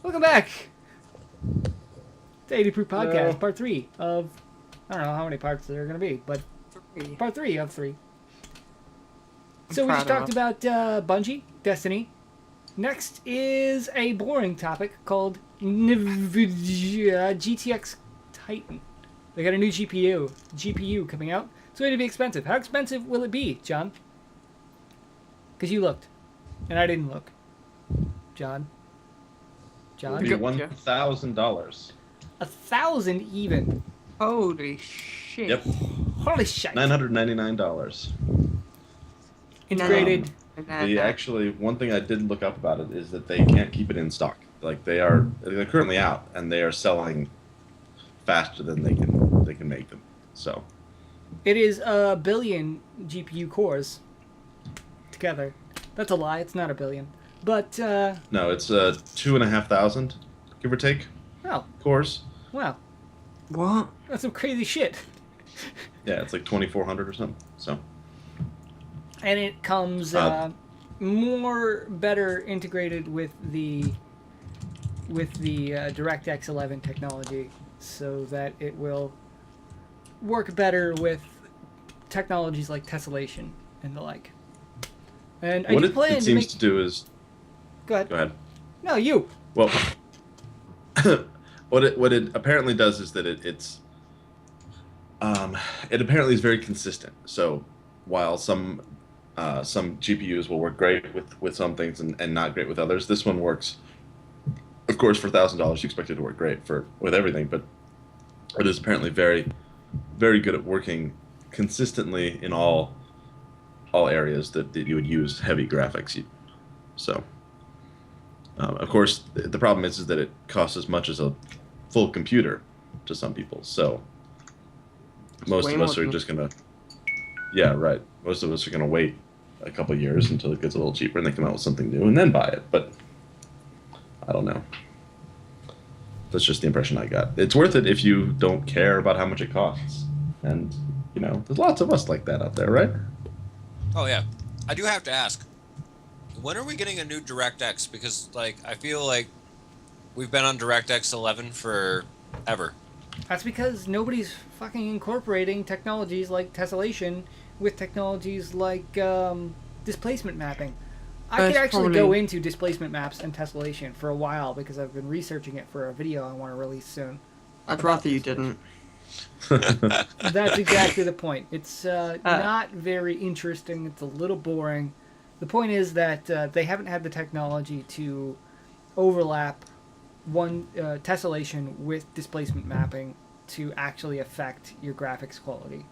Welcome back. The 80 Proof Podcast, part 3 of... I don't know how many parts there are going to be, but... Part 3 of 3. So we just talked about Bungie, Destiny. Next is a boring topic called NVIDIA GTX Titan. They got a new GPU coming out. It's going to be expensive. How expensive will it be, John? Because you looked, and I didn't look. John? It'll be $1,000. 1,000 even. Holy shit. Yep. Holy shit. $999. Integrated. Actually, one thing I did look up about it is that they can't keep it in stock. Like they're currently out and they are selling faster than they can make them. So it is 1 billion GPU cores together. That's a lie. It's not 1 billion. But no, it's 2,500, give or take. Oh. Cores. Wow. What? That's some crazy shit. Yeah, it's like 2,400 or something. So. And it comes better integrated with the DirectX 11 technology, so that it will work better with technologies like tessellation and the like. And what it seems to do is. Go ahead. Go ahead. No, you. Well, what it apparently does is that it apparently is very consistent. So while some GPUs will work great with some things and not great with others, this one works. Of course, for $1,000, you expect it to work great with everything, but it is apparently very, very good at working consistently in all areas that you would use heavy graphics. So. Of course, the problem is that it costs as much as a full computer to some people. So most of us are just gonna, yeah, right. Most of us are gonna wait a couple of years until it gets a little cheaper and they come out with something new and then buy it. But I don't know. That's just the impression I got. It's worth it if you don't care about how much it costs. And there's lots of us like that out there, right? Oh yeah, I do have to ask. When are we getting a new DirectX? Because, I feel like we've been on DirectX 11 forever. That's because nobody's fucking incorporating technologies like tessellation with technologies like displacement mapping. I could actually go into displacement maps and tessellation for a while because I've been researching it for a video I want to release soon. I'd rather you didn't. That's exactly the point. It's not very interesting. It's a little boring. The point is that they haven't had the technology to overlap tessellation with displacement mapping to actually affect your graphics quality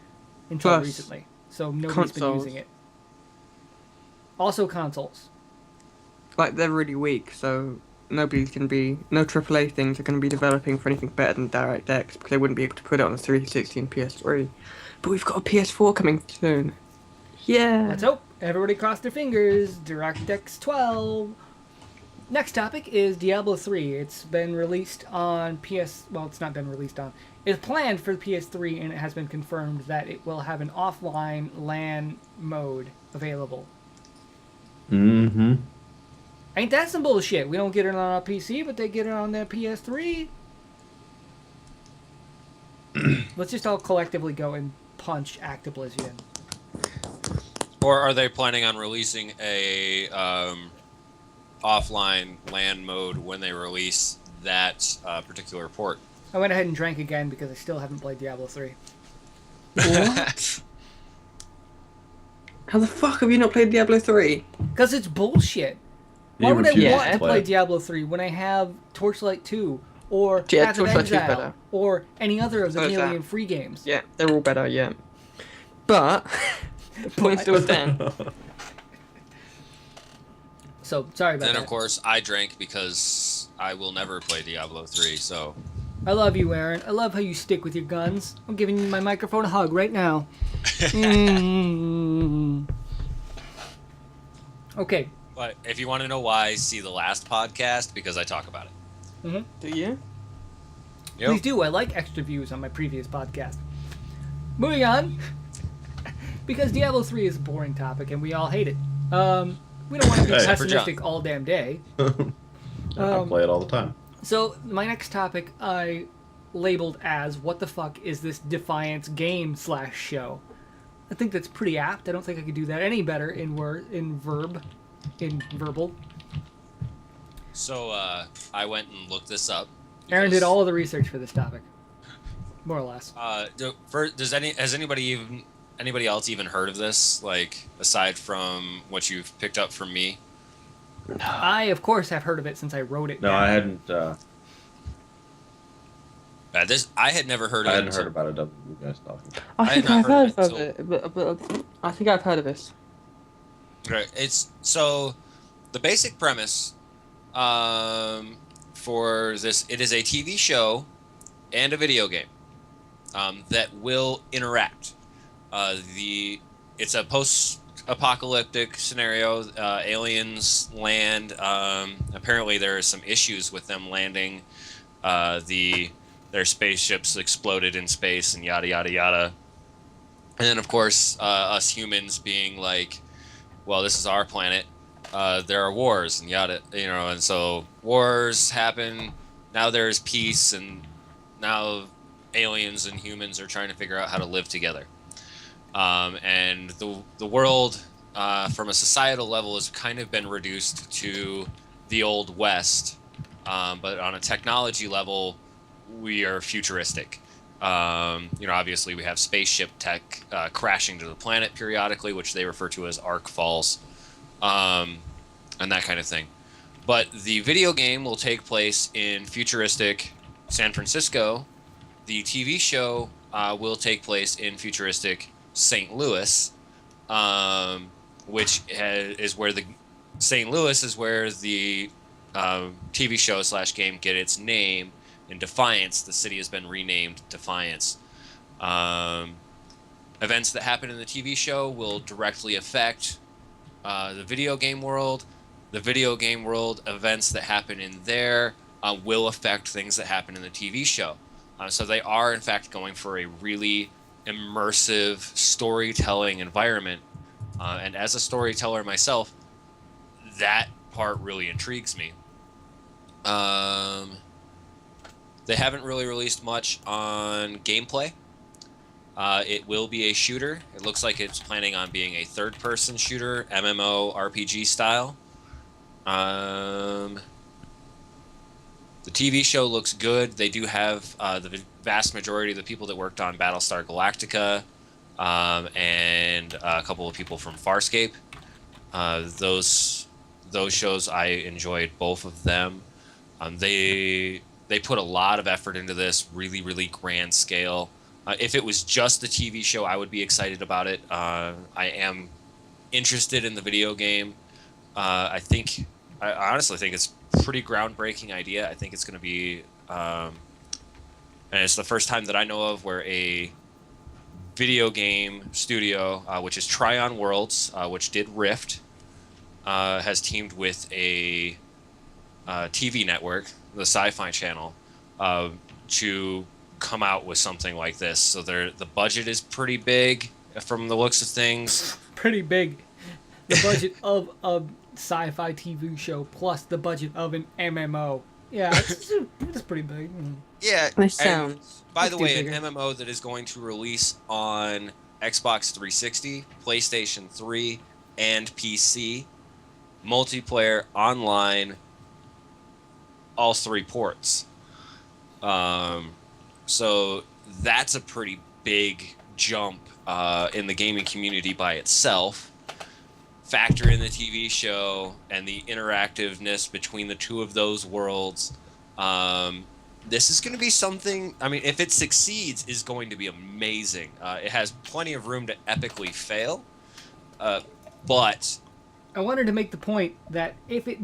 until recently. So nobody's been using it. Also consoles. They're really weak, so no AAA things are going to be developing for anything better than DirectX, because they wouldn't be able to put it on a 360 and PS3. But we've got a PS4 coming soon. Yeah. Let's hope. Everybody cross their fingers. DirectX 12. Next topic is Diablo 3. It's been released on Well, it's not been released on. It's planned for PS3, and it has been confirmed that it will have an offline LAN mode available. Mm-hmm. Ain't that some bullshit? We don't get it on our PC, but they get it on their PS3. Let's just all collectively go and punch Activision. Or are they planning on releasing a offline LAN mode when they release that particular port? I went ahead and drank again because I still haven't played Diablo 3. What? How the fuck have you not played Diablo 3? Because it's bullshit. Why would I want to play Diablo 3 when I have Torchlight 2 or Path of Exile or any other of the million free games? Yeah, they're all better, yeah. But the point still stands. So, sorry about that. Then, of course, I drank because I will never play Diablo 3, so... I love you, Aaron. I love how you stick with your guns. I'm giving you my microphone a hug right now. Okay. But if you want to know why, see the last podcast, because I talk about it. Mm-hmm. Do you? Yep. Please do. I like extra views on my previous podcast. Moving on. Because Diablo 3 is a boring topic, and we all hate it. We don't want to be pessimistic all damn day. I play it all the time. So my next topic I labeled as "What the fuck is this Defiance game/show?" I think that's pretty apt. I don't think I could do that any better in verbal. So I went and looked this up. Aaron did all of the research for this topic, more or less. Has anybody else even heard of this? Like, aside from what you've picked up from me? I, of course, have heard of it since I wrote it. No, down. I hadn't. I had never heard of it. I hadn't heard about it. You guys talking. I think I've heard of of it, but I think I've heard of this. Right. It's so the basic premise for this. It is a TV show and a video game that will interact. It's a post-apocalyptic scenario. Aliens land. Apparently, there are some issues with them landing. Their spaceships exploded in space and yada yada yada. And then, of course, us humans being like, well, this is our planet. There are wars and yada, and so wars happen. Now there's peace, and now aliens and humans are trying to figure out how to live together. And the world, from a societal level, has kind of been reduced to the Old West. But on a technology level, we are futuristic. Obviously we have spaceship tech crashing to the planet periodically, which they refer to as arc falls, and that kind of thing. But the video game will take place in futuristic San Francisco. The TV show will take place in futuristic St. Louis, which is where the St. Louis is where the TV show / game get its name. In Defiance, the city has been renamed Defiance. Events that happen in the TV show will directly affect the video game world. The video game world events that happen in there will affect things that happen in the TV show. So they are, in fact, going for a really immersive storytelling environment. And as a storyteller myself, that part really intrigues me. They haven't really released much on gameplay. It will be a shooter. It looks like it's planning on being a third-person shooter, MMO RPG style. The TV show looks good. They do have the vast majority of the people that worked on Battlestar Galactica and a couple of people from Farscape. Those shows, I enjoyed both of them. They put a lot of effort into this, really, really grand scale. If it was just a TV show, I would be excited about it. I am interested in the video game. I honestly think it's a pretty groundbreaking idea. I think it's going to be, and it's the first time that I know of where a video game studio, which is Tryon Worlds, which did Rift, has teamed with a TV network, the Sci-Fi Channel, to come out with something like this. So the budget is pretty big from the looks of things. Pretty big. The budget of a sci-fi TV show plus the budget of an MMO. Yeah, it's pretty big. Yeah. It sounds. By the way, bigger. an MMO that is going to release on Xbox 360, PlayStation 3, and PC, multiplayer, online, all three ports. So that's a pretty big jump in the gaming community by itself. Factor in the TV show and the interactiveness between the two of those worlds. This is going to be something, I mean, if it succeeds, is going to be amazing. It has plenty of room to epically fail, but... I wanted to make the point that if it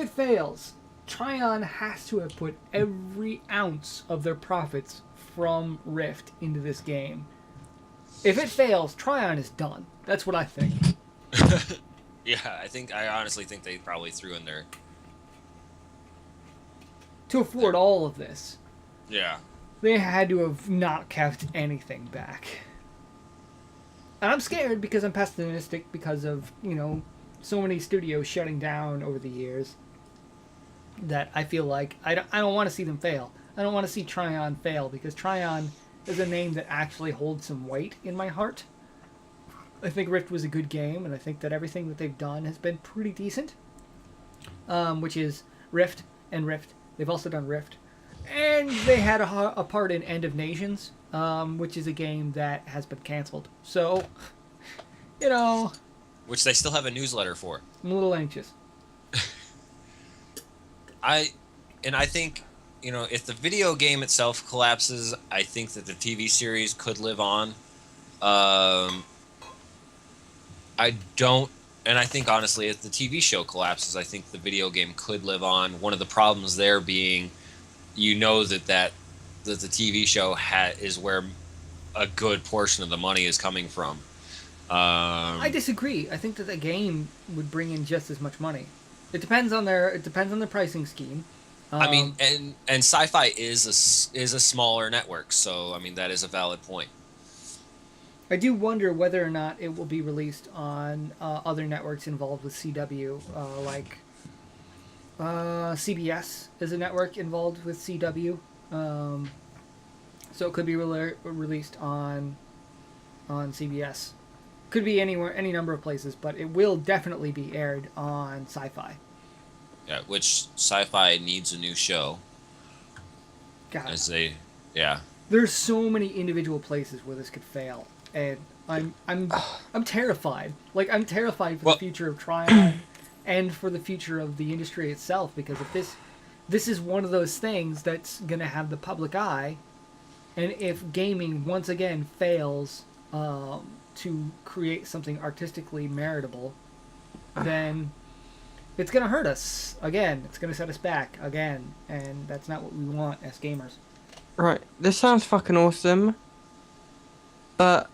fails, Tryon has to have put every ounce of their profits from Rift into this game. If it fails, Tryon is done. That's what I think. Yeah, I honestly think they probably threw in their... To afford all of this, Yeah. they had to have not kept anything back. And I'm scared because I'm pessimistic because of, so many studios shutting down over the years. that I feel like I don't want to see them fail. I don't want to see Trion fail, because Trion is a name that actually holds some weight in my heart. I think Rift was a good game, and I think that everything that they've done has been pretty decent. Which is Rift and Rift. They've also done Rift. And they had a part in End of Nations, which is a game that has been canceled. So, you know... Which they still have a newsletter for. I'm a little anxious. I think, if the video game itself collapses, I think that the TV series could live on. I don't, and I think honestly, if the TV show collapses, I think the video game could live on. One of the problems there being, that the TV show is where a good portion of the money is coming from. I disagree. I think that the game would bring in just as much money. It depends on their pricing scheme. I mean, and Sci-Fi is a smaller network, so I mean that is a valid point. I do wonder whether or not it will be released on other networks involved with CW, like CBS is a network involved with CW, so it could be released on CBS. Could be anywhere, any number of places, but it will definitely be aired on Sci-Fi. Yeah, which Sci-Fi needs a new show. God, yeah. There's so many individual places where this could fail, and I'm terrified. Like, I'm terrified for the future of Trion and for the future of the industry itself, because if this is one of those things that's gonna have the public eye, and if gaming once again fails to create something artistically meritable, then it's going to hurt us again. It's going to set us back again, and that's not what we want as gamers. Right, this sounds fucking awesome, but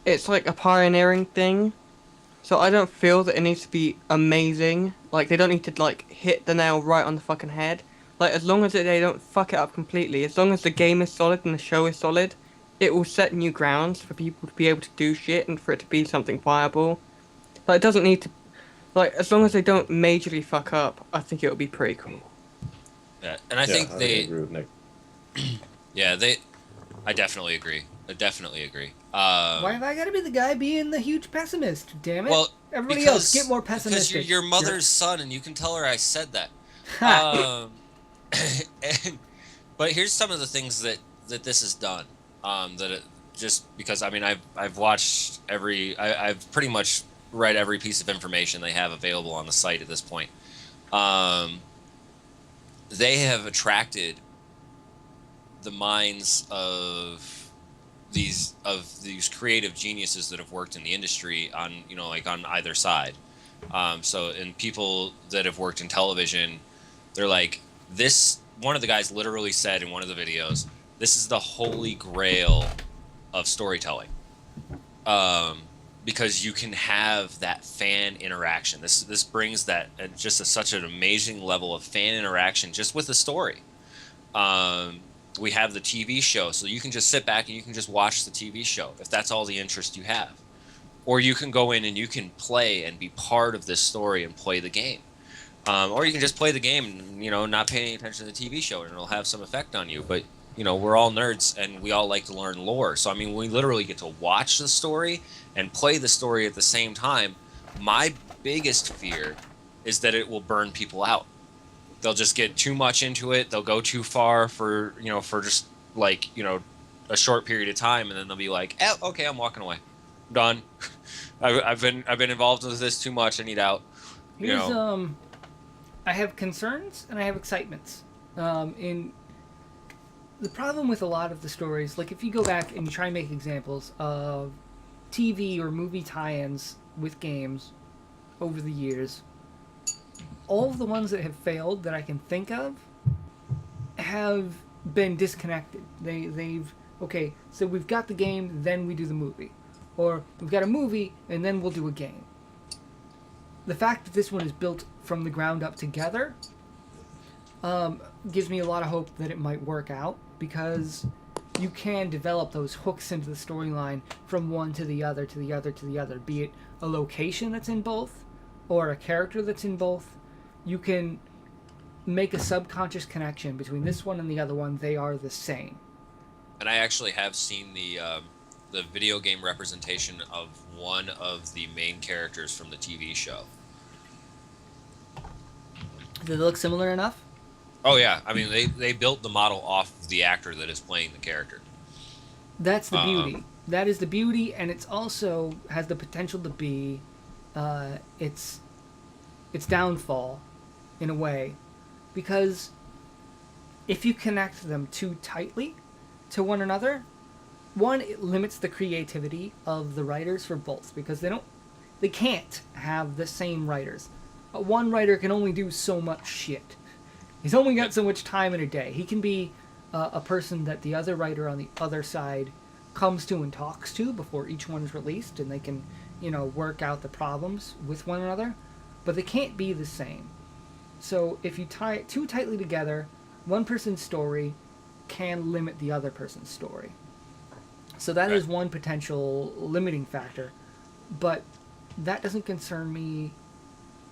it's like a pioneering thing, so I don't feel that it needs to be amazing. Like, they don't need to, like, hit the nail right on the fucking head. Like, as long as they don't fuck it up completely, as long as the game is solid and the show is solid, it will set new grounds for people to be able to do shit and for it to be something viable. Like, it doesn't need to... Like, as long as they don't majorly fuck up, I think it'll be pretty cool. Yeah, and I think they... agree with Nick. Yeah, I definitely agree. Why have I got to be the guy being the huge pessimist? Damn it! Well, everybody else get more pessimistic. Because you're your mother's son, and you can tell her I said that. But here's some of the things that this has done. Just because I mean I've watched I've pretty much read every piece of information they have available on the site at this point. They have attracted the minds of these creative geniuses that have worked in the industry on on either side. And people that have worked in television, they're like, this. One of the guys literally said in one of the videos, this is the holy grail of storytelling, because you can have that fan interaction. This brings that such an amazing level of fan interaction just with the story. We have the TV show, so you can just sit back and you can just watch the TV show if that's all the interest you have, or you can go in and you can play and be part of this story and play the game. Or you can just play the game and, not pay any attention to the TV show, and it'll have some effect on you. But, we're all nerds, and we all like to learn lore. So, I mean, we literally get to watch the story and play the story at the same time. My biggest fear is that it will burn people out. They'll just get too much into it. They'll go too far for just, a short period of time, and then they'll be like, okay, I'm walking away. I'm done. I've been involved with this too much. I need out. I have concerns and I have excitements. In the problem with a lot of the stories, like if you go back and you try and make examples of TV or movie tie-ins with games over the years, all of the ones that have failed that I can think of have been disconnected. They've okay, so we've got the game, then we do the movie, or we've got a movie and then we'll do a game. The fact that this one is built from the ground up together gives me a lot of hope that it might work out, because you can develop those hooks into the storyline from one to the other, to the other, to the other, be it a location that's in both or a character that's in both. You can make a subconscious connection between this one and the other one, they are the same. And I actually have seen the video game representation of one of the main characters from the TV show. Do they look similar enough? Oh yeah, I mean they built the model off of the actor that is playing the character. That's the beauty. That is the beauty, and it's also has the potential to be its downfall in a way, because if you connect them too tightly to one another, one, it limits the creativity of the writers for both, because they can't have the same writers. One writer can only do so much shit. He's only got so much time in a day. He can be a person that the other writer on the other side comes to and talks to before each one is released, and they can, work out the problems with one another, but they can't be the same. So if you tie it too tightly together, one person's story can limit the other person's story. So that is one potential limiting factor, but that doesn't concern me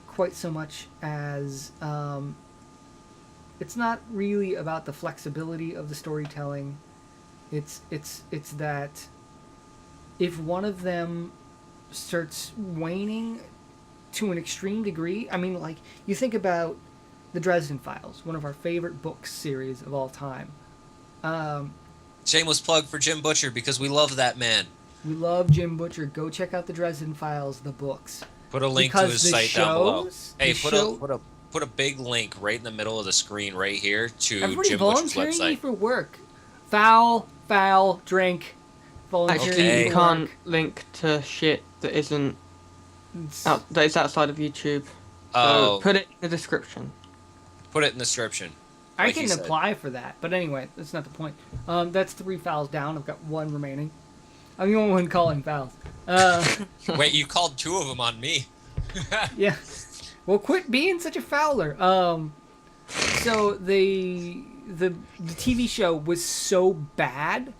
quite so much as it's not really about the flexibility of the storytelling. It's that if one of them starts waning to an extreme degree, I mean, like, you think about the Dresden Files, one of our favorite book series of all time. Shameless plug for Jim Butcher, because we love that man. We love Jim Butcher. Go check out the Dresden Files, the books. Put a link to his site down below. Hey, put a big link right in the middle of the screen right here to Jim Butcher's volunteering website. me for work. Foul, drink. Volunteering Actually, Okay. you can't link to shit that isn't that is outside of YouTube. So put it in the description. Put it in the description. I like can he said. apply for that, but anyway, that's not the point. That's 3 fouls down. I've got 1 remaining. I'm the only one calling fouls. Wait, you called 2 of them on me. Yeah. Well, quit being such a fouler. So the TV show was so bad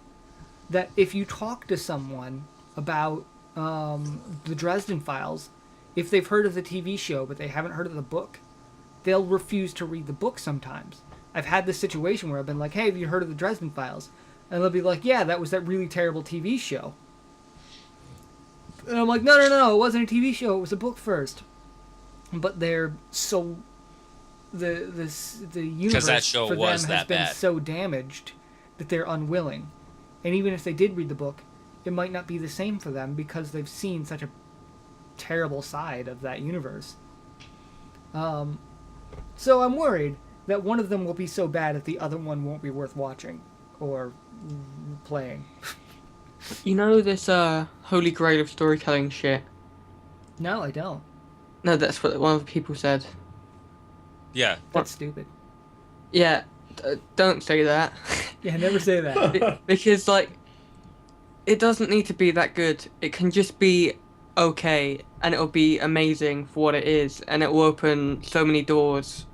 that if you talk to someone about the Dresden Files, if they've heard of the TV show but they haven't heard of the book, they'll refuse to read the book sometimes. I've had this situation where I've been like, hey, have you heard of the Dresden Files? And they'll be like, yeah, that was that really terrible TV show. And I'm like, no, it wasn't a TV show, it was a book first. But they're so... The universe that show for them was has that been bad. so damaged that they're unwilling. And even if they did read the book, it might not be the same for them because they've seen such a terrible side of that universe. So I'm worried that one of them will be so bad that the other one won't be worth watching or playing. You know this holy grail of storytelling shit? No, I don't. No, that's what one of the people said. Yeah. That's stupid. Yeah, don't say that. Yeah, never say that. Because, like, it doesn't need to be that good. It can just be okay, and it'll be amazing for what it is, and it will open so many doors.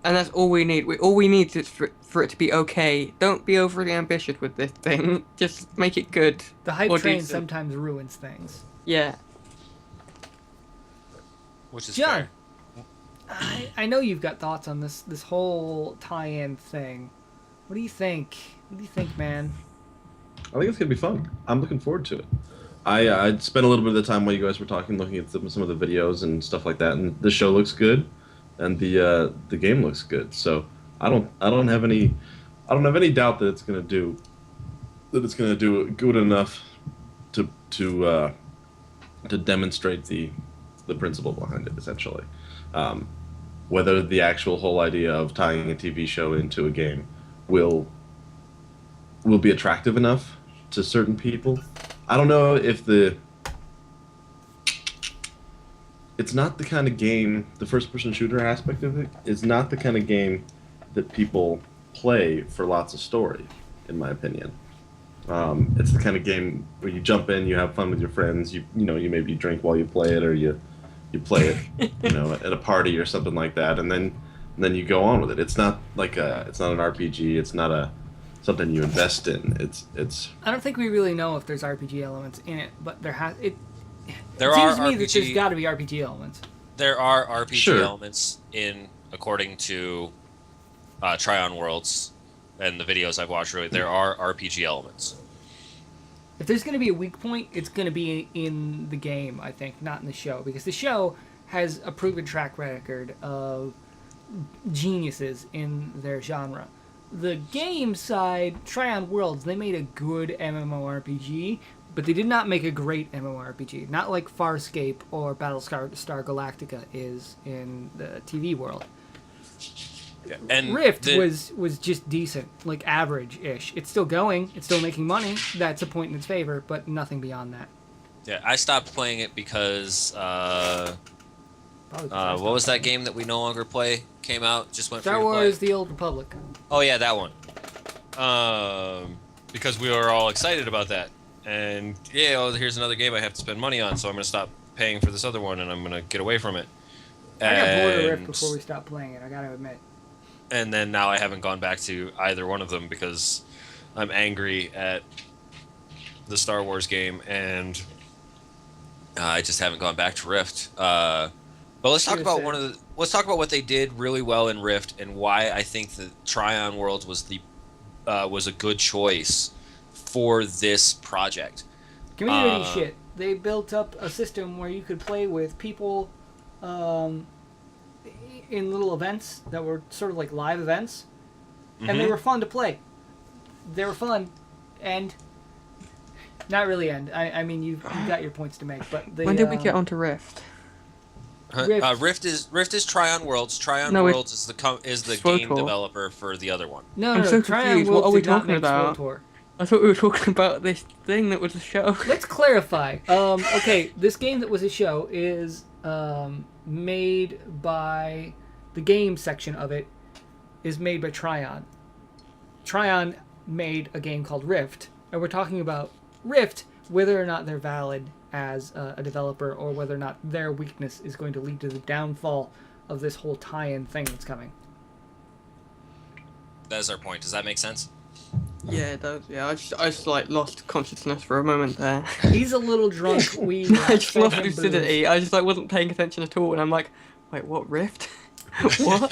And that's all we need. All we need is for it to be okay. Don't be overly ambitious with this thing. Just make it good. The hype Or train decent. sometimes ruins things. Yeah. Which is John, fair. I know you've got thoughts on this whole tie-in thing. What do you think? What do you think, man? I think it's gonna be fun. I'm looking forward to it. I spent a little bit of the time while you guys were talking, looking at some of the videos and stuff like that, and the show looks good, and the game looks good. So I don't have any doubt that it's gonna do good enough to demonstrate the principle behind it, essentially. Whether the actual whole idea of tying a TV show into a game will be attractive enough to certain people. I don't know if it's not the kind of game, the first-person shooter aspect of it is not the kind of game that people play for lots of story, in my opinion. It's the kind of game where you jump in, you have fun with your friends, you maybe drink while you play it, or you play it, at a party or something like that, and then you go on with it. It's not like it's not an RPG. It's not something you invest in. It's. I don't think we really know if there's RPG elements in it, but there There seems are to me that RPG there's got to be RPG elements. There are RPG Sure. elements in according to Tryon Worlds and the videos I've watched, really, there are RPG elements. If there's going to be a weak point, it's going to be in the game, I think, not in the show. Because the show has a proven track record of geniuses in their genre. The game side, Tryon Worlds, they made a good MMORPG, but they did not make a great MMORPG. Not like Farscape or Battlestar Galactica is in the TV world. Yeah. And Rift was just decent, like average-ish. It's still going, it's still making money. That's a point in its favor, but nothing beyond that. Yeah, I stopped playing it because what was that game that we no longer play? Came out, just went Star free to play? Wars: The Old Republic. Oh yeah, that one. Because we were all excited about that, and yeah, oh, here's another game I have to spend money on, so I'm gonna stop paying for this other one, and I'm gonna get away from it. I got bored of Rift before we stopped playing it, I gotta admit. And then now I haven't gone back to either one of them because I'm angry at the Star Wars game, and I just haven't gone back to Rift. But let's talk about let's talk about what they did really well in Rift and why I think that Tryon Worlds was a good choice for this project. Community shit. They built up a system where you could play with people in little events that were sort of like live events, and they were fun to play. They were fun, and not really end. I mean, you've got your points to make, but when did we get onto Rift? Rift is Tryon Worlds. Tryon Worlds is the game developer for the other one. No, I'm so Tryon confused. Worlds What are we did not talking make about? SWTOR. I thought we were talking about this thing that was a show. Let's clarify. Okay, this game that was a show is made by the game section of it is made by Tryon. Tryon made a game called Rift, and we're talking about Rift, whether or not they're valid as a developer, or whether or not their weakness is going to lead to the downfall of this whole tie-in thing that's coming. That is our point. Does that make sense? Yeah, it does. Yeah, I just like lost consciousness for a moment there. He's a little drunk. I just lost lucidity. I just like wasn't paying attention at all, and I'm like, wait, what Rift? What?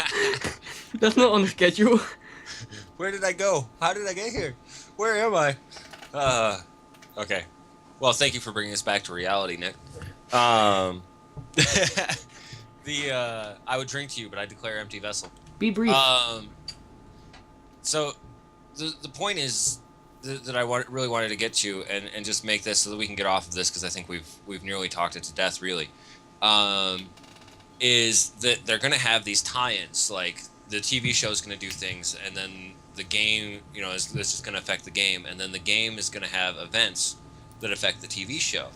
That's not on the schedule. Where did I go? How did I get here? Where am I? Okay. Well, thank you for bringing us back to reality, Nick. I would drink to you, but I declare empty vessel. Be brief. So, the point is that I really wanted to get to, and just make this so that we can get off of this, because I think we've nearly talked it to death, really. Is that they're going to have these tie-ins, like the TV show is going to do things, and then the game, this is going to affect the game, and then the game is going to have events that affect the TV show.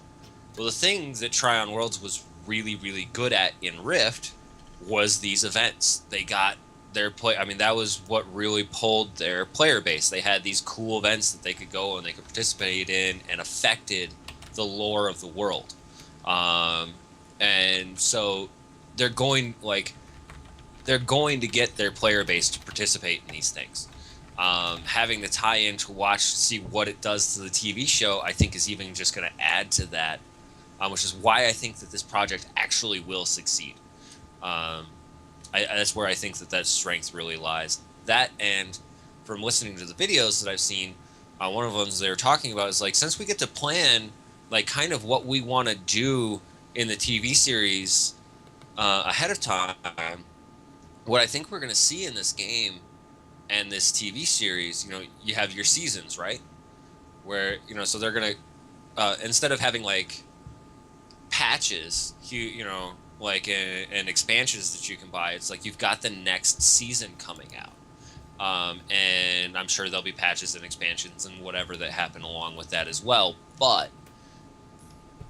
Well, the thing that Tryon Worlds was really, really good at in Rift was these events. They got their play. I mean, that was what really pulled their player base. They had these cool events that they could go and they could participate in, and affected the lore of the world. And so they're going to get their player base to participate in these things. Having the tie-in to see what it does to the TV show, I think is even just going to add to that, which is why I think that this project actually will succeed. That's where I think that strength really lies. That, and from listening to the videos that I've seen, one of the ones they were talking about is like, since we get to plan like kind of what we want to do in the TV series ahead of time, what I think we're going to see in this game and this TV series, you have your seasons, right? Where, so they're going to, instead of having like patches, and expansions that you can buy, it's like you've got the next season coming out. And I'm sure there'll be patches and expansions and whatever that happen along with that as well. But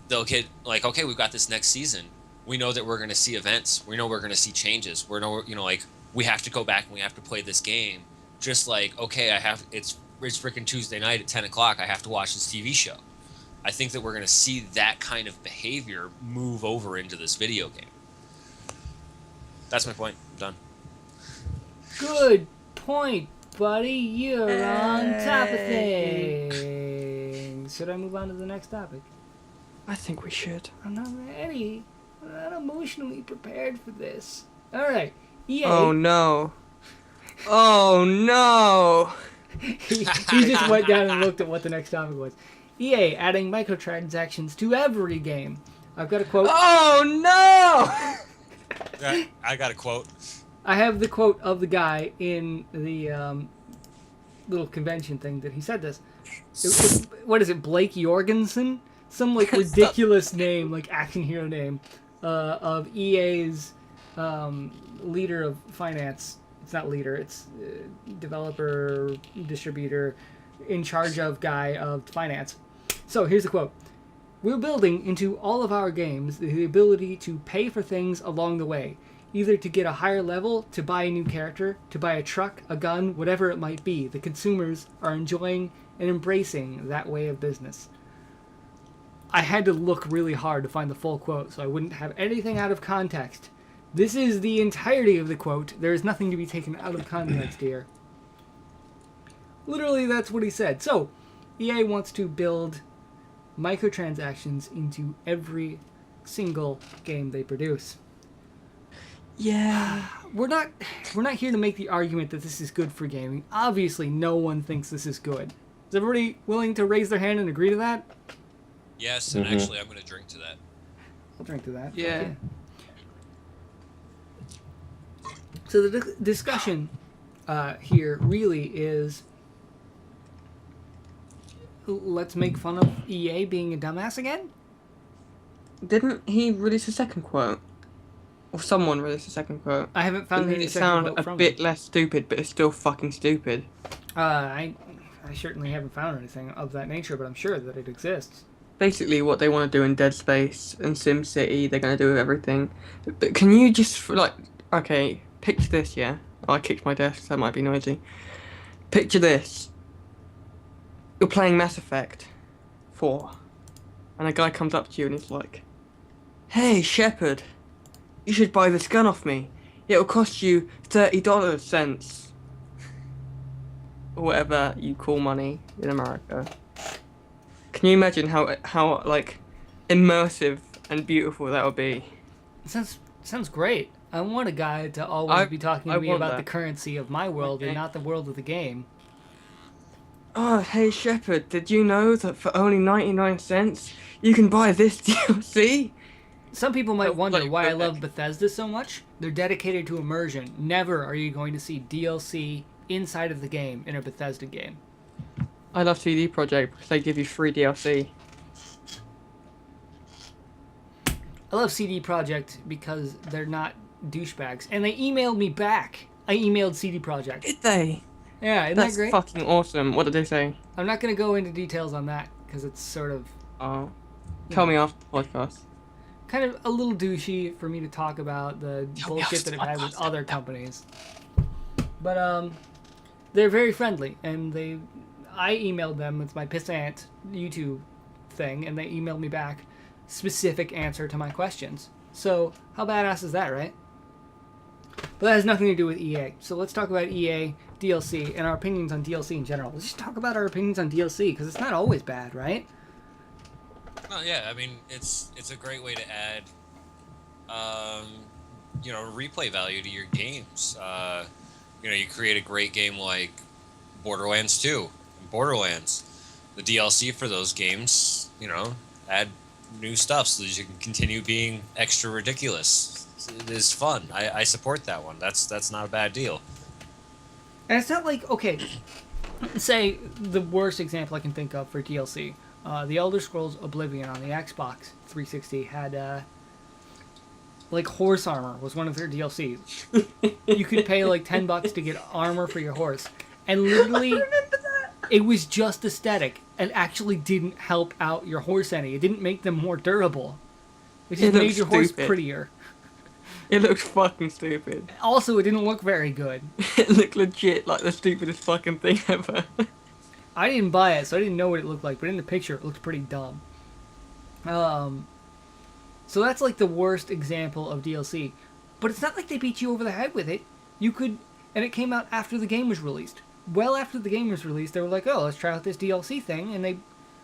they'll get like, okay, we've got this next season. We know that we're going to see events. We know we're going to see changes. We have to go back and we have to play this game. Just like, okay, it's freaking Tuesday night at 10 o'clock. I have to watch this TV show. I think that we're going to see that kind of behavior move over into this video game. That's my point. I'm done. Good point, buddy. You're on top of things. Should I move on to the next topic? I think we should. I'm not ready. I'm not emotionally prepared for this. All right. EA. Oh no. Oh no. he just went down and looked at what the next topic was. EA adding microtransactions to every game. I've got a quote. Oh no. I got a quote. I have the quote of the guy in the little convention thing that he said this. What is it, Blake Jorgensen? Some like ridiculous name, like action hero name, of EA's leader of finance. It's not leader, it's developer, distributor, in charge of guy of finance. So here's the quote. We're building into all of our games the ability to pay for things along the way, either to get a higher level, to buy a new character, to buy a truck, a gun, whatever it might be. The consumers are enjoying and embracing that way of business. I had to look really hard to find the full quote so I wouldn't have anything out of context. This is the entirety of the quote. There is nothing to be taken out of context here. Literally, that's what he said. So, EA wants to build microtransactions into every single game they produce. Yeah. We're not here to make the argument that this is good for gaming. Obviously, no one thinks this is good. Is everybody willing to raise their hand and agree to that? Yes, and actually, I'm going to drink to that. I'll drink to that. Yeah. Okay. So the discussion here really is, let's make fun of EA being a dumbass again? Didn't he release a second quote? Or someone released a second quote? I haven't found Didn't any it second sound quote a from bit him. less stupid, but it's still fucking stupid? I certainly haven't found anything of that nature, but I'm sure that it exists. Basically, what they want to do in Dead Space and SimCity, they're going to do with everything. But can you just, like, okay, picture this, yeah? Oh, I kicked my desk, so that might be noisy. Picture this. You're playing Mass Effect 4, and a guy comes up to you and he's like, "Hey, Shepard, you should buy this gun off me. It'll cost you $30 cents." Or whatever you call money in America. Can you imagine how like immersive and beautiful that would be? Sounds great. I want a guy to always be talking to me want about that. the currency of my world and not the world of the game. Oh, hey Shepard, did you know that for only 99 cents you can buy this DLC? Some people might wonder like, why I okay. love Bethesda so much. They're dedicated to immersion. Never are you going to see DLC inside of the game in a Bethesda game. I love CD Projekt because they give you free DLC. I love CD Projekt because they're not douchebags. And they emailed me back. I emailed CD Projekt. Did they? Yeah, isn't That's that great? fucking awesome. What did they say? I'm not going to go into details on that because it's sort of Oh, tell me after the podcast. kind of a little douchey for me to talk about the bullshit that I've had with other companies. But they're very friendly, and I emailed them. It's my pissant YouTube thing, and they emailed me back specific answer to my questions. So how badass is that, right? But that has nothing to do with EA. So let's talk about EA, DLC, and our opinions on DLC in general. Let's just talk about our opinions on DLC, because it's not always bad, right? Well, yeah, I mean, it's a great way to add, replay value to your games. You create a great game like Borderlands 2, Borderlands. The DLC for those games, add new stuff so that you can continue being extra ridiculous. It is fun. I support that one. That's not a bad deal. And it's not like, okay, say the worst example I can think of for DLC. The Elder Scrolls Oblivion on the Xbox 360 had, horse armor was one of their DLCs. You could pay like $10 to get armor for your horse. And literally, it was just aesthetic and actually didn't help out your horse any. It didn't make them more durable. It just made your horse prettier. It looked fucking stupid. Also, it didn't look very good. It looked legit like the stupidest fucking thing ever. I didn't buy it, so I didn't know what it looked like, but in the picture, it looked pretty dumb. So that's like the worst example of DLC. But it's not like they beat you over the head with it. You could, and it came out after the game was released. Well after the game was released, they were like, oh, let's try out this DLC thing, and they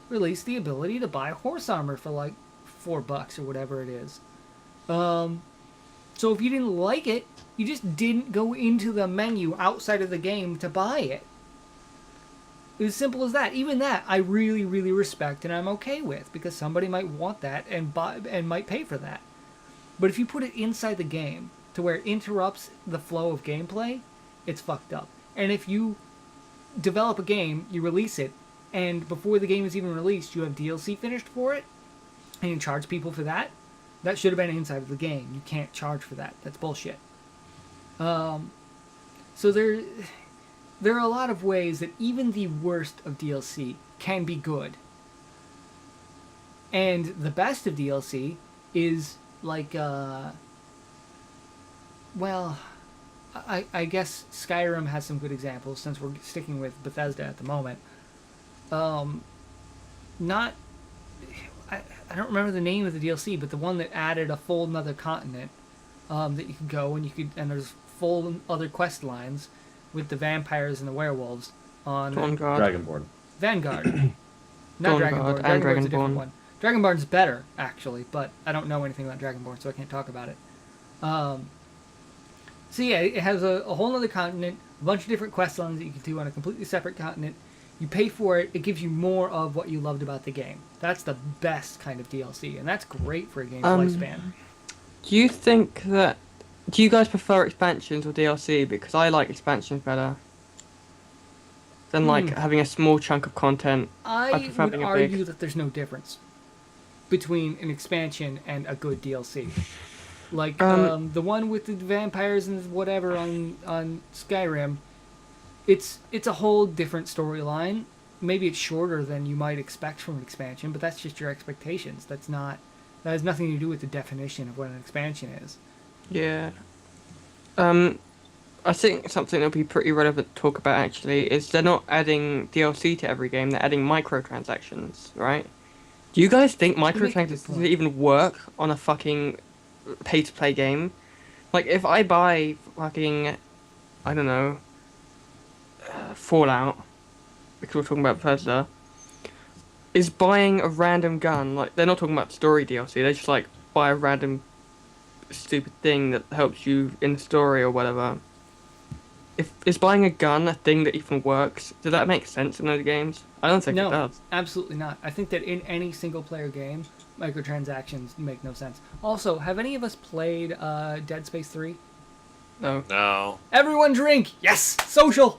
released the ability to buy horse armor for like $4 or whatever it is. So if you didn't like it, you just didn't go into the menu outside of the game to buy it. It was as simple as that. Even that, I really, really respect and I'm okay with, because somebody might want that and buy and might pay for that. But if you put it inside the game to where it interrupts the flow of gameplay, it's fucked up. And if you develop a game, you release it, and before the game is even released, you have DLC finished for it, and you charge people for that, that should have been inside of the game. You can't charge for that. That's bullshit. So there are a lot of ways that even the worst of DLC can be good. And the best of DLC is like, well, I guess Skyrim has some good examples since we're sticking with Bethesda at the moment. I don't remember the name of the DLC, but the one that added a full another continent that you could go and there's full other quest lines with the vampires and the werewolves on Dragonborn. Vanguard. Not Dragonborn. Dragonborn's a different one. Dragonborn's better, actually, but I don't know anything about Dragonborn, so I can't talk about it. So yeah, it has a whole other continent, a bunch of different quest lines that you can do on a completely separate continent. You pay for it, it gives you more of what you loved about the game. That's the best kind of DLC, and that's great for a game's lifespan. Do you guys prefer expansions or DLC? Because I like expansions better than like having a small chunk of content. I would argue that there's no difference between an expansion and a good DLC. Like the one with the vampires and whatever on Skyrim, it's a whole different storyline. Maybe it's shorter than you might expect from an expansion, but that's just your expectations. That has nothing to do with the definition of what an expansion is. Yeah. I think something that'll be pretty relevant to talk about actually is they're not adding DLC to every game, they're adding microtransactions, right? Do you guys think microtransactions even work on a fucking pay-to-play game? Like, if I buy fucking, I don't know, Fallout, because we're talking about Bethesda, is buying a random gun, like, they're not talking about story DLC, they just, like, buy a random stupid thing that helps you in the story or whatever. Is buying a gun a thing that even works? Does that make sense in those games? I don't think it does. Absolutely not. I think that in any single-player game, microtransactions make no sense. Also, have any of us played Dead Space 3? No. No. Everyone drink! Yes! Social!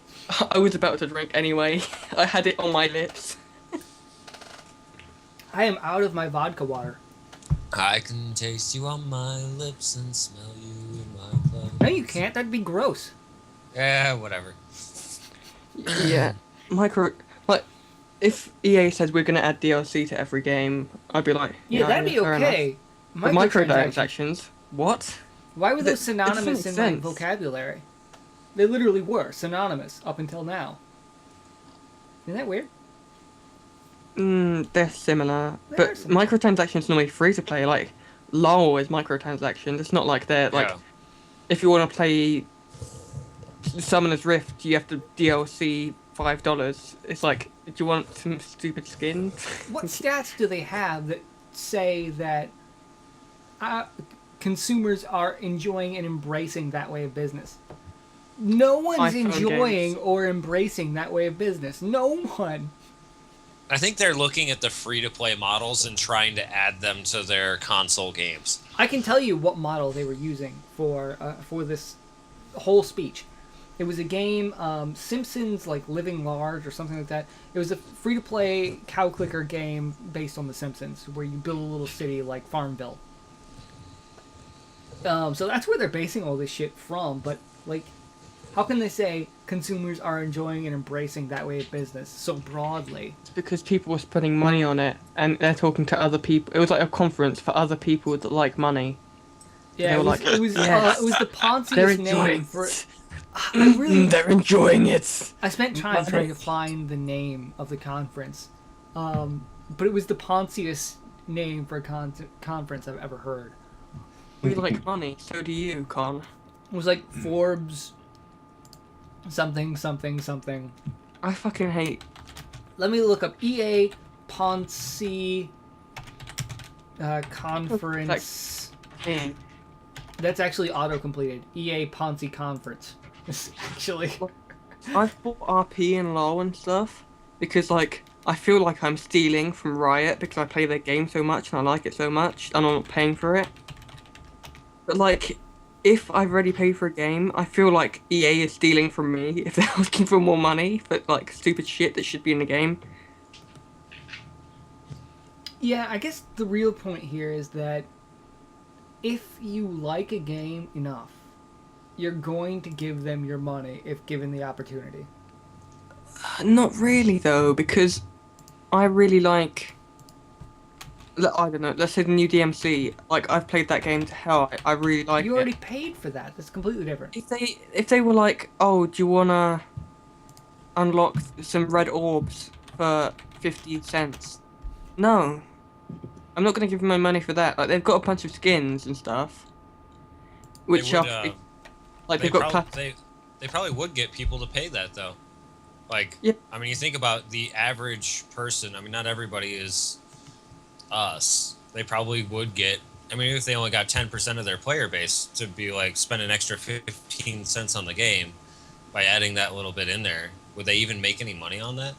I was about to drink anyway. I had it on my lips. I am out of my vodka water. I can taste you on my lips and smell you in my clothes. No, you can't. That'd be gross. Yeah, whatever. Yeah. Like, if EA says we're going to add DLC to every game, I'd be like, yeah, that'd be okay. But microtransactions? What? Why were those synonymous in my vocabulary? They literally were synonymous up until now. Isn't that weird? They're similar. But microtransactions normally free to play. Like, LOL is microtransactions. It's not like they're, like, if you want to play Summoner's Rift, you have to DLC $5. It's like, do you want some stupid skin? What stats do they have that say that consumers are enjoying and embracing that way of business? No one's enjoying or embracing that way of business. No one. I think they're looking at the free-to-play models and trying to add them to their console games. I can tell you what model they were using for this whole speech. It was a game, Simpsons, like Living Large or something like that. It was a free-to-play cow clicker game based on The Simpsons, where you build a little city like Farmville. So that's where they're basing all this shit from. But like, how can they say consumers are enjoying and embracing that way of business so broadly? It's because people were spending money on it, and they're talking to other people. It was like a conference for other people that like money. Yeah, it was the Ponzius name for. They're enjoying it. I spent time trying to find the name of the conference, but it was the Ponzius name for a conference I've ever heard. We like money, so do you, Con. It was like Forbes something. I fucking hate. Let me look up EA Ponzi conference. That's actually auto-completed. EA Ponzi Conference. Actually. I've bought RP and LoL and stuff because, like, I feel like I'm stealing from Riot because I play their game so much and I like it so much and I'm not paying for it. But, like, if I've already paid for a game, I feel like EA is stealing from me if they're asking for more money for, like, stupid shit that should be in the game. Yeah, I guess the real point here is that if you like a game enough, you're going to give them your money if given the opportunity. Not really, though, because I really like... I don't know, let's say the new DMC. Like, I've played that game to hell. I really like it. You already paid for that. That's completely different. If they were like, oh, do you wanna unlock some red orbs for 50 cents? No. I'm not gonna give them my money for that. Like, they've got a bunch of skins and stuff. Which They would, are... Like, they've got... They probably would get people to pay that, though. Like, Yeah. I mean, you think about the average person. I mean, not everybody is us. They probably would get... I mean, if they only got 10% of their player base to be, like, spend an extra 15 cents on the game by adding that little bit in there, would they even make any money on that?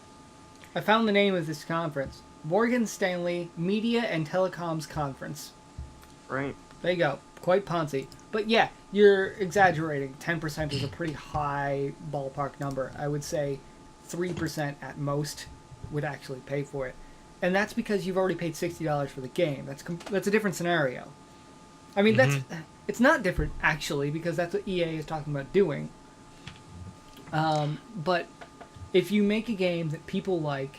I found the name of this conference. Morgan Stanley Media and Telecoms Conference. Right. There you go. Quite Ponzi. But yeah, you're exaggerating. 10% is a pretty high ballpark number. I would say 3% at most would actually pay for it. And that's because you've already paid $60 for the game. That's a different scenario. I mean, it's not different, actually, because that's what EA is talking about doing. But if you make a game that people like,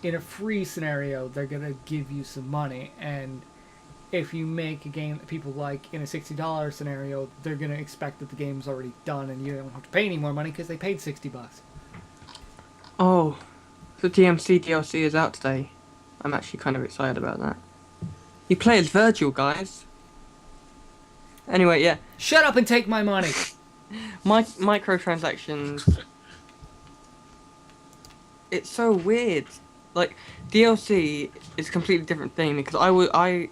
in a free scenario, they're going to give you some money. And if you make a game that people like in a $60 scenario, they're going to expect that the game's already done and you don't have to pay any more money because they paid $60. Oh, the DMC DLC is out today. I'm actually kind of excited about that. You play as Virgil, guys. Anyway, yeah. Shut up and take my money! Microtransactions. It's so weird. Like, DLC is a completely different thing because I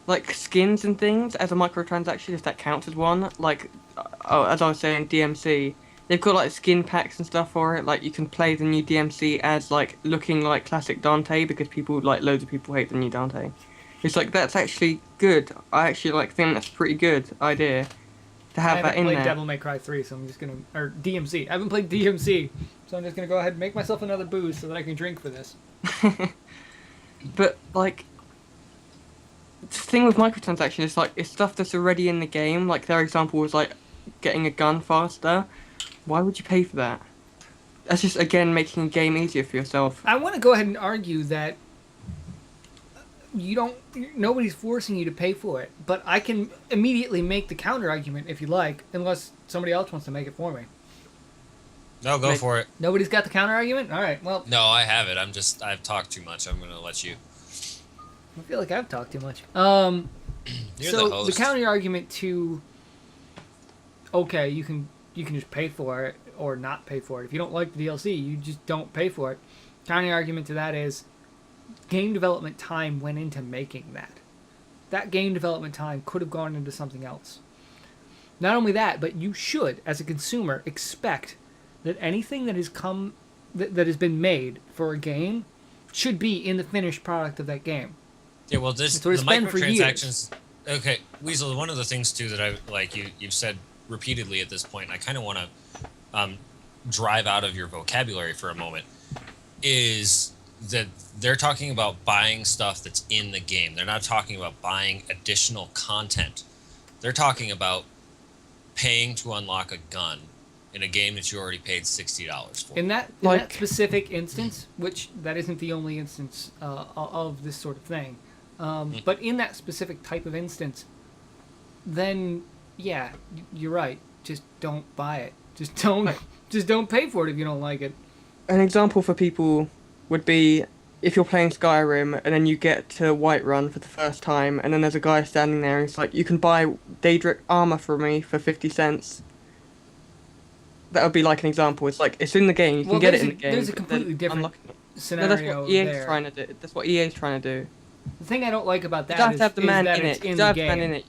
like skins and things as a microtransaction, if that counts as one. Like, as I was saying, DMC, they've got like skin packs and stuff for it. Like, you can play the new DMC as like looking like classic Dante because loads of people hate the new Dante. It's like, that's actually good. I actually think that's a pretty good idea to have that in there. I haven't played Devil May Cry 3, so I'm just gonna... Or DMC. I haven't played DMC, so I'm just gonna go ahead and make myself another booze so that I can drink for this. But, like... The thing with microtransactions is, like, it's stuff that's already in the game. Like, their example was, like, getting a gun faster. Why would you pay for that? That's just, again, making a game easier for yourself. I want to go ahead and argue that nobody's forcing you to pay for it, but I can immediately make the counter argument if you like, unless somebody else wants to make it for me. No, go for it. Nobody's got the counter argument? All right, well... No, I have it. I've talked too much. I'm going to let you. I feel like I've talked too much. You're so the host. the counter argument to, okay, you can just pay for it or not pay for it. If you don't like the DLC, you just don't pay for it. Counter argument to that is game development time went into making that. That game development time could have gone into something else. Not only that, but you should, as a consumer, expect that anything that has been made for a game should be in the finished product of that game. Yeah, well, the microtransactions. Okay, Weasel. One of the things too that I like you've said repeatedly at this point, and I kind of want to drive out of your vocabulary for a moment, is that they're talking about buying stuff that's in the game. They're not talking about buying additional content. They're talking about paying to unlock a gun in a game that you already paid $60 for. In that specific instance, which that isn't the only instance of this sort of thing, but in that specific type of instance, then yeah, you're right. Just don't buy it. Just don't pay for it if you don't like it. An example for people would be if you're playing Skyrim and then you get to Whiterun for the first time, and then there's a guy standing there and he's like, you can buy Daedric armor for me for 50 cents. That would be like an example. It's like, it's in the game, you can get it in the game. There's a completely different scenario that's what EA's there. trying to do. That's what EA's trying to do. The thing I don't like about that You don't have to have the man is that in it's it. in You the don't have the man game. in it.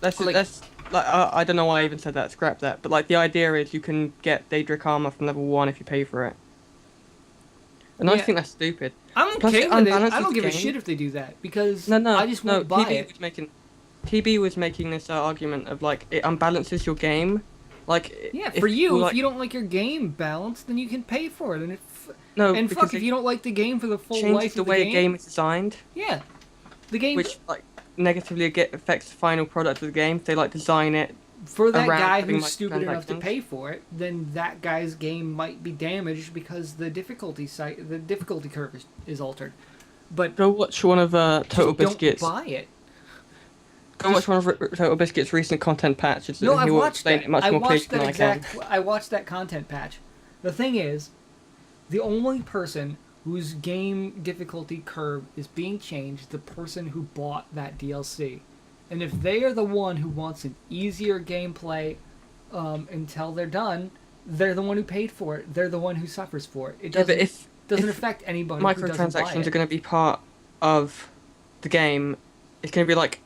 That's Like- that's like I don't know why I even said that. Scrap that. But like the idea is you can get Daedric armor from level 1 if you pay for it. And I Yeah. think that's stupid. I'm Plus, okay it with it. unbalances I don't the give a game. shit if they do that because No, I just won't buy it. TB was making this argument of like it unbalances your game. Like Yeah, for you, like, if you don't like your game balanced, then you can pay for it. no, And because fuck, if you don't like the game for the full changes life the of the way game, a game is designed, yeah, the game which like negatively affects the final product of the game. They like design it for that around guy having who's stupid enough to microtransactions. pay for it, then that guy's game might be damaged because the difficulty curve is altered. But Go watch one of Total just Biscuits. don't buy it. Go watch one of Total Biscuits' recent content patches. No, and I've he will watched explain that. it much I more clearly watched than that I can. I watched that content patch. The thing is, the only person whose game difficulty curve is being changed is the person who bought that DLC. And if they are the one who wants an easier gameplay until they're done, they're the one who paid for it. They're the one who suffers for it. It Yeah, doesn't, but doesn't if affect anybody who doesn't buy microtransactions it. are going to be part of the game, it's going to be like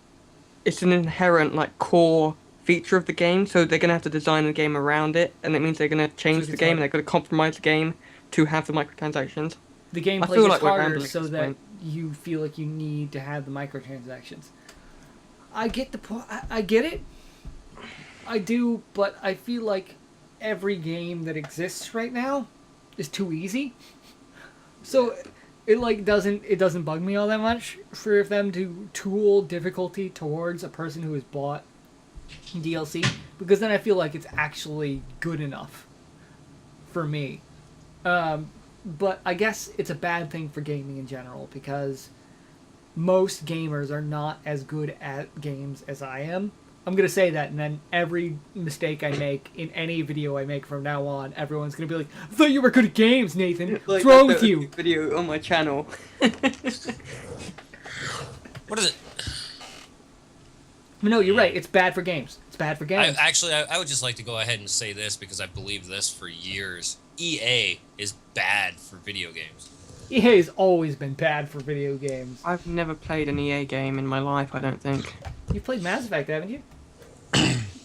it's an inherent like core feature of the game. So they're going to have to design the game around it, and it means they're going to change the game and they're going to compromise the game to have the microtransactions. The gameplay feel gets like we're harder rambling so at this that point. you feel like you need to have the microtransactions. I get the point. I get it. I do, but I feel like every game that exists right now is too easy. So it doesn't bug me all that much for them to tool difficulty towards a person who has bought DLC, because then I feel like it's actually good enough for me. But I guess it's a bad thing for gaming in general because most gamers are not as good at games as I am. I'm going to say that, and then every mistake I make in any video I make from now on, everyone's going to be like, I thought you were good at games, Nathan. What's wrong with you? Video on my channel. What is it? No, you're right. It's bad for games. It's bad for games. I would just like to go ahead and say this because I believe this for years. EA is bad for video games. EA's always been bad for video games. I've never played an EA game in my life, I don't think. You've played Mass Effect, haven't you?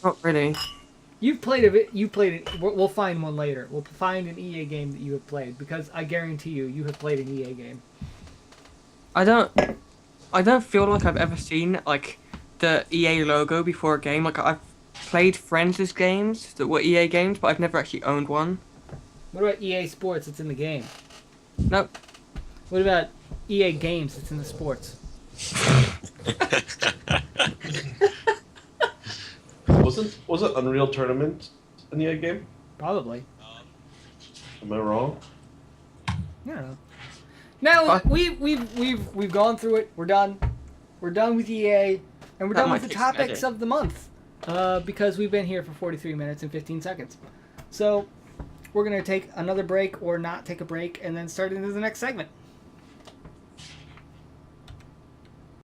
Not really. You've played a bit. You played it. We'll find one later. We'll find an EA game that you have played because I guarantee you have played an EA game. I don't feel like I've ever seen like the EA logo before a game. Like I've played friends' games that were EA games, but I've never actually owned one. What about EA Sports that's in the game? Nope. What about EA Games that's in the sports? Wasn't Unreal Tournament in the game? Probably. Am I wrong? I don't know. Now we've gone through it. We're done. We're done with EA, and we're That done might with the take some topics editing. of the month. Because we've been here for 43 minutes and 15 seconds. So we're gonna take another break or not take a break, and then start into the next segment.